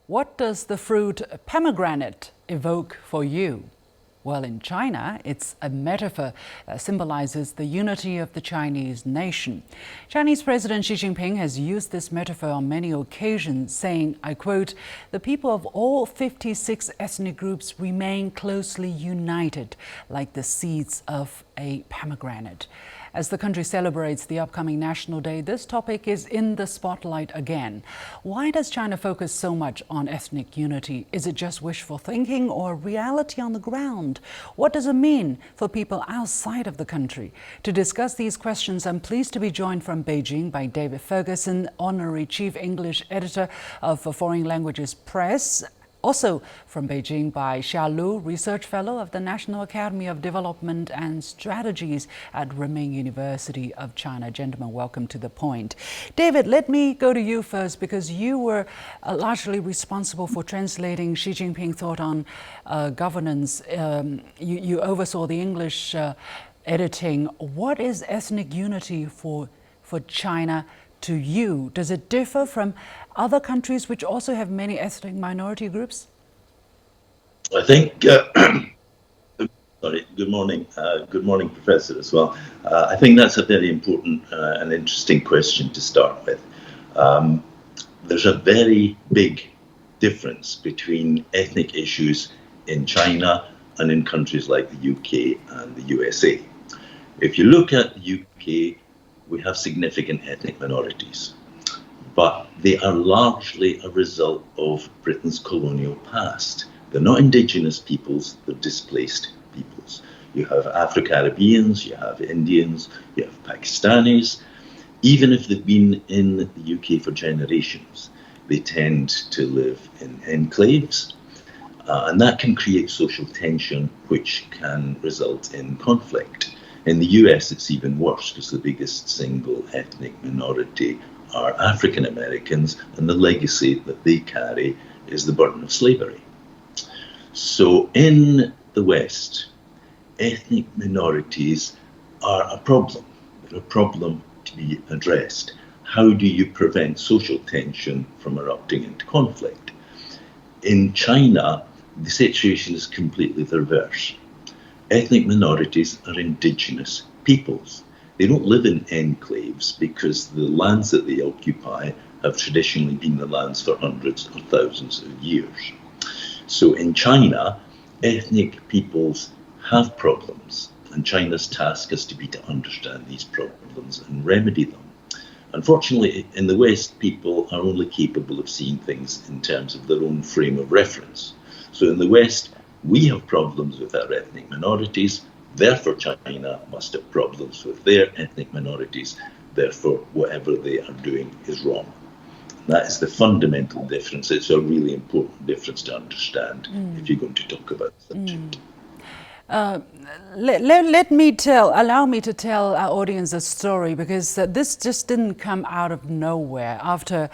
What does the fruit pomegranate evoke for you? Well, in China, it's a metaphor that symbolizes the unity of the Chinese nation. Chinese President Xi Jinping has used this metaphor on many occasions, saying, I quote, "The people of all 56 ethnic groups remain closely united, like the seeds of a pomegranate." As the country celebrates the upcoming National Day, this topic is in the spotlight again. Why does China focus so much on ethnic unity? Is it just wishful thinking or reality on the ground? What does it mean for people outside of the country? To discuss these questions, I'm pleased to be joined from Beijing by David Ferguson, Honorary Chief English Editor of Foreign Languages Press. Also from Beijing by Xia Lu, Research Fellow of the National Academy of Development and Strategies at Renmin University of China. Gentlemen, welcome to The Point. David, let me go to you first because you were largely responsible for translating Xi Jinping's thought on governance. You oversaw the English editing. What is ethnic unity for China to you? Does it differ from other countries which also have many ethnic minority groups? I think, good morning, Professor, as well. I think that's a very important and interesting question to start with. There's a very big difference between ethnic issues in China and in countries like the UK and the USA. If you look at the UK, we have significant ethnic minorities, but they are largely a result of Britain's colonial past. They're not indigenous peoples, they're displaced peoples. You have Afro-Caribbeans, you have Indians, you have Pakistanis. Even if they've been in the UK for generations, they tend to live in enclaves, and that can create social tension, which can result in conflict. In the US, it's even worse because the biggest single ethnic minority are African Americans, and the legacy that they carry is the burden of slavery. So in the West, ethnic minorities are a problem. They're a problem to be addressed. How do you prevent social tension from erupting into conflict? In China, the situation is completely the reverse. Ethnic minorities are indigenous peoples. They don't live in enclaves because the lands that they occupy have traditionally been the lands for hundreds or thousands of years. So in China, ethnic peoples have problems, and China's task has to be to understand these problems and remedy them. Unfortunately, in the West, people are only capable of seeing things in terms of their own frame of reference. So in the West, we have problems with our ethnic minorities, therefore China must have problems with their ethnic minorities, therefore whatever they are doing is wrong. And that is the fundamental difference. It's a really important difference to understand if you're going to talk about the subject. Allow me to tell our audience a story, because this just didn't come out of nowhere. After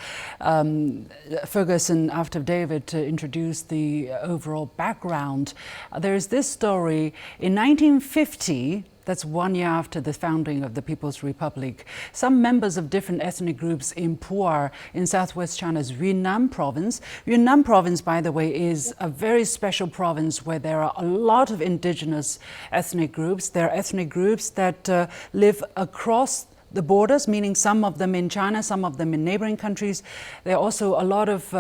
Ferguson, after David introduced the overall background, there is this story. In 1950, that's 1 year after the founding of the People's Republic, some members of different ethnic groups in Pu'er in southwest China's Yunnan province. Yunnan province, by the way, is a very special province where there are a lot of indigenous ethnic groups. There are ethnic groups that live across the borders, meaning some of them in China, some of them in neighboring countries. There are also a lot of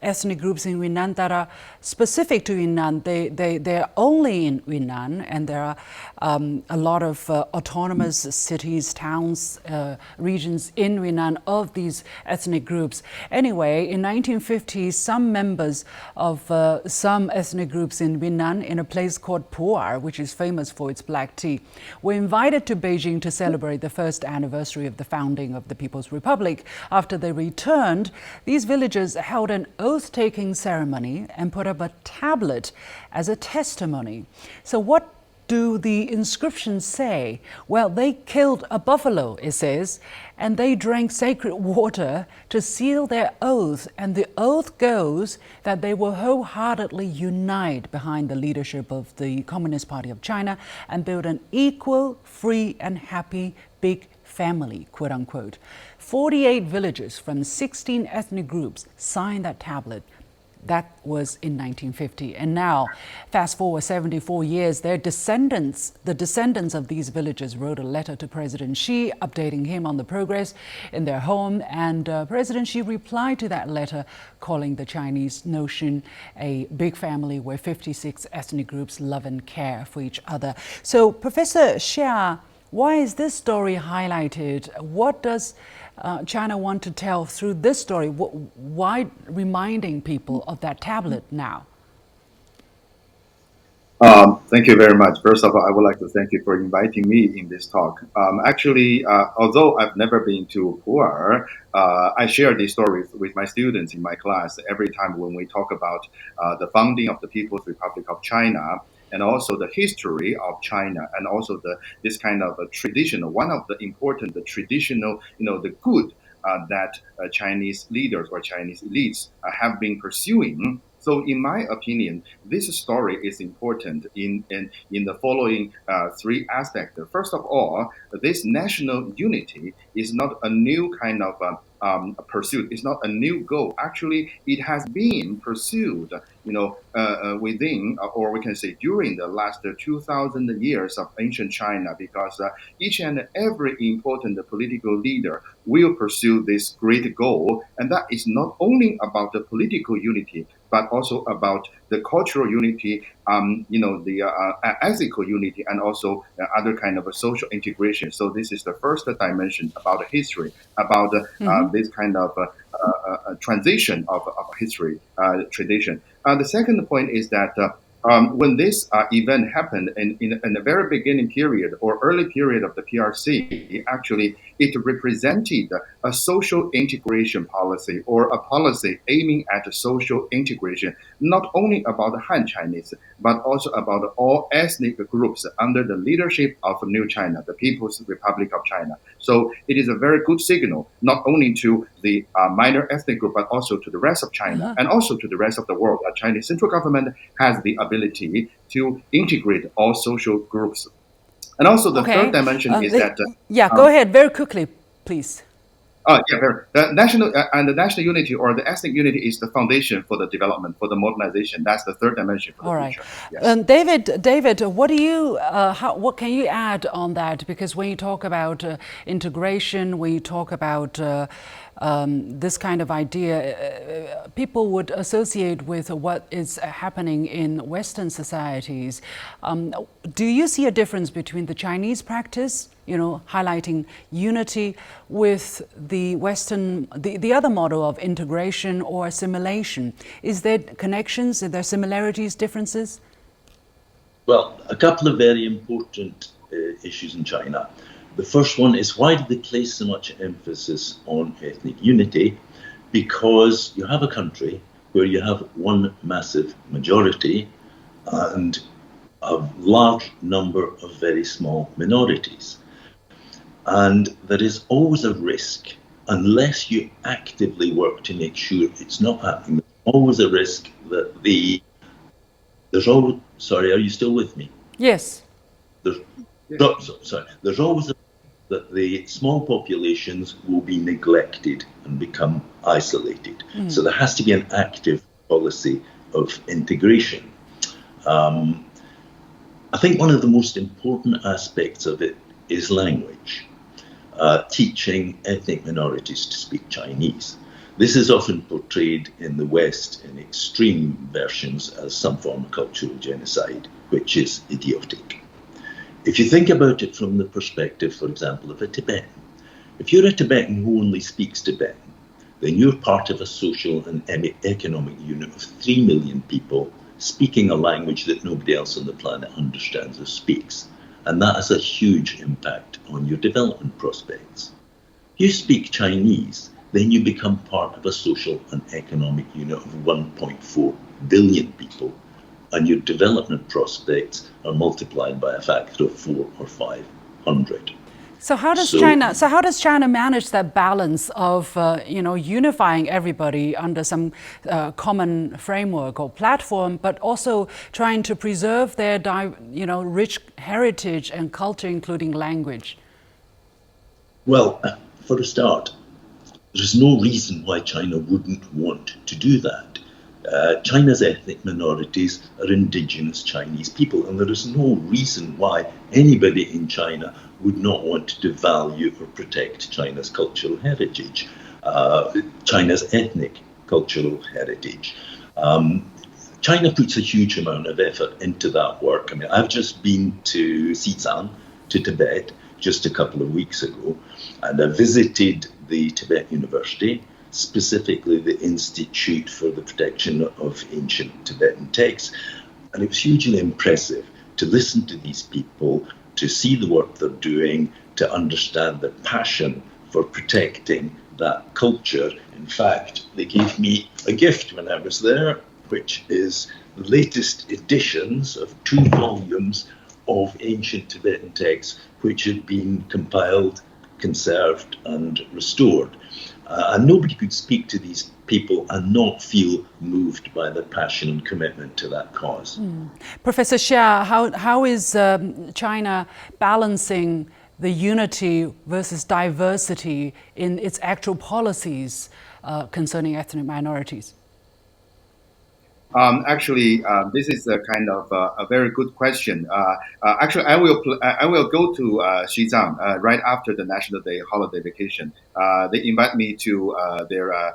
ethnic groups in Yunnan that are specific to Yunnan. They're only in Yunnan, and there are a lot of autonomous cities, towns, regions in Yunnan of these ethnic groups. Anyway, in 1950, some members of some ethnic groups in Yunnan, in a place called Pu'er, which is famous for its black tea, were invited to Beijing to celebrate the first anniversary of the founding of the People's Republic. After they returned, these villagers held an oath-taking ceremony and put up a tablet as a testimony. So what do the inscriptions say? Well, they killed a buffalo, it says, and they drank sacred water to seal their oath. And the oath goes that they will wholeheartedly unite behind the leadership of the Communist Party of China and build an equal, free, and happy big family, quote unquote. 48 villagers from 16 ethnic groups signed that tablet. That was in 1950. And now, fast forward 74 years, their descendants, the descendants of these villagers, wrote a letter to President Xi, updating him on the progress in their home. And President Xi replied to that letter, calling the Chinese notion a big family where 56 ethnic groups love and care for each other. So, Professor Xia, why is this story highlighted? What does China want to tell through this story? Why reminding people of that tablet now? Thank you very much. First of all, I would like to thank you for inviting me in this talk. Actually, although I've never been to Pu'er, I share these stories with my students in my class every time when we talk about the founding of the People's Republic of China, and also the history of China, and also this kind of a traditional, one of the important traditional, the good that Chinese leaders or Chinese elites have been pursuing. So, in my opinion, this story is important in the following three aspects. First of all, this national unity is not a new kind of pursuit. It's not a new goal. Actually, it has been pursued, within, or we can say during the last 2,000 years of ancient China, because each and every important political leader will pursue this great goal, and that is not only about the political unity, but also about the cultural unity, the ethical unity, and also other kind of a social integration. So this is the first dimension about history, about this kind of transition of history tradition. The second point is that when this event happened in the very beginning period or early period of the PRC, actually it represented a social integration policy, or a policy aiming at social integration, not only about the Han Chinese, but also about all ethnic groups under the leadership of New China, the People's Republic of China. So it is a very good signal, not only to the minor ethnic group, but also to the rest of China, and also to the rest of the world. The Chinese central government has the ability to integrate all social groups. And also the third dimension is that... go ahead, very quickly, please. The national unity or the ethnic unity is the foundation for the development, for the modernization. That's the third dimension for the future. Yes. David, what do you, what can you add on that? Because when you talk about integration, when you talk about this kind of idea, people would associate with what is happening in Western societies. Do you see a difference between the Chinese practice, highlighting unity, with the Western, the other model of integration or assimilation? Is there connections? Are there similarities, differences? Well, a couple of very important issues in China. The first one is, why do they place so much emphasis on ethnic unity? Because you have a country where you have one massive majority and a large number of very small minorities. And there is always a risk, unless you actively work to make sure it's not happening, there's always a risk that sorry, are you still with me? Yes. There's always a that the small populations will be neglected and become isolated. So there has to be an active policy of integration. I think one of the most important aspects of it is language, teaching ethnic minorities to speak Chinese. This is often portrayed in the West in extreme versions as some form of cultural genocide, which is idiotic. If you think about it from the perspective, for example, of a Tibetan, if you're a Tibetan who only speaks Tibetan, then you're part of a social and economic unit of 3 million people speaking a language that nobody else on the planet understands or speaks. And that has a huge impact on your development prospects. If you speak Chinese, then you become part of a social and economic unit of 1.4 billion people, and your development prospects are multiplied by a factor of 400 or 500. So how does China manage that balance of unifying everybody under some common framework or platform, but also trying to preserve their rich heritage and culture, including language? Well, for a start, there's no reason why China wouldn't want to do that. China's ethnic minorities are indigenous Chinese people, and there is no reason why anybody in China would not want to value or protect China's cultural heritage, China's ethnic cultural heritage. China puts a huge amount of effort into that work. I mean, I've just been to Xizang, to Tibet, just a couple of weeks ago, and I visited the Tibet University, specifically the Institute for the Protection of Ancient Tibetan Texts. And it was hugely impressive to listen to these people, to see the work they're doing, to understand their passion for protecting that culture. In fact, they gave me a gift when I was there, which is the latest editions of 2 volumes of ancient Tibetan texts, which had been compiled, conserved, and restored. And nobody could speak to these people and not feel moved by their passion and commitment to that cause. Professor Xia, how is China balancing the unity versus diversity in its actual policies concerning ethnic minorities? This is a kind of a very good question. Actually, I will go to Xizang right after the National Day holiday vacation. They invite me to the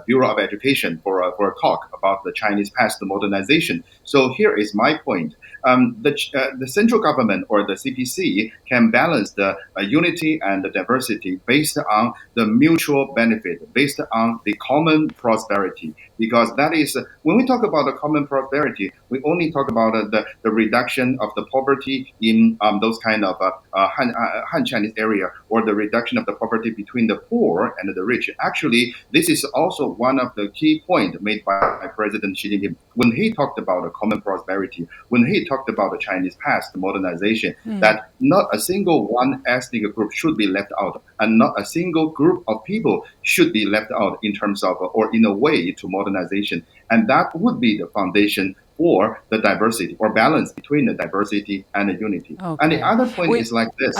Bureau of Education for a talk about the Chinese past modernization. So here is my point. The central government or the CPC can balance the unity and the diversity based on the mutual benefit, based on the common prosperity. Because that is, when we talk about the common prosperity, we only talk about the reduction of the poverty in those kind of Han Chinese area, or the reduction of the poverty between the poor and the rich. Actually, this is also one of the key points made by President Xi Jinping when he talked about a common prosperity, when he talked about the Chinese past modernization, that not a single one ethnic group should be left out, and not a single group of people should be left out in terms of, or in a way to modernization. And that would be the foundation for the diversity or balance between the diversity and the unity. Okay. And the other point is like this.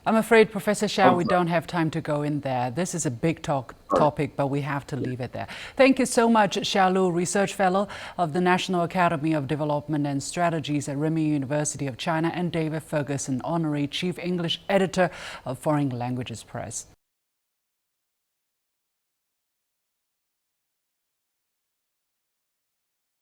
I'm afraid, Professor Xia, we don't have time to go in there. This is a big topic, but we have to leave it there. Thank you so much, Xia Lu, Research Fellow of the National Academy of Development and Strategies at Renmin University of China, and David Ferguson, Honorary Chief English Editor of Foreign Languages Press.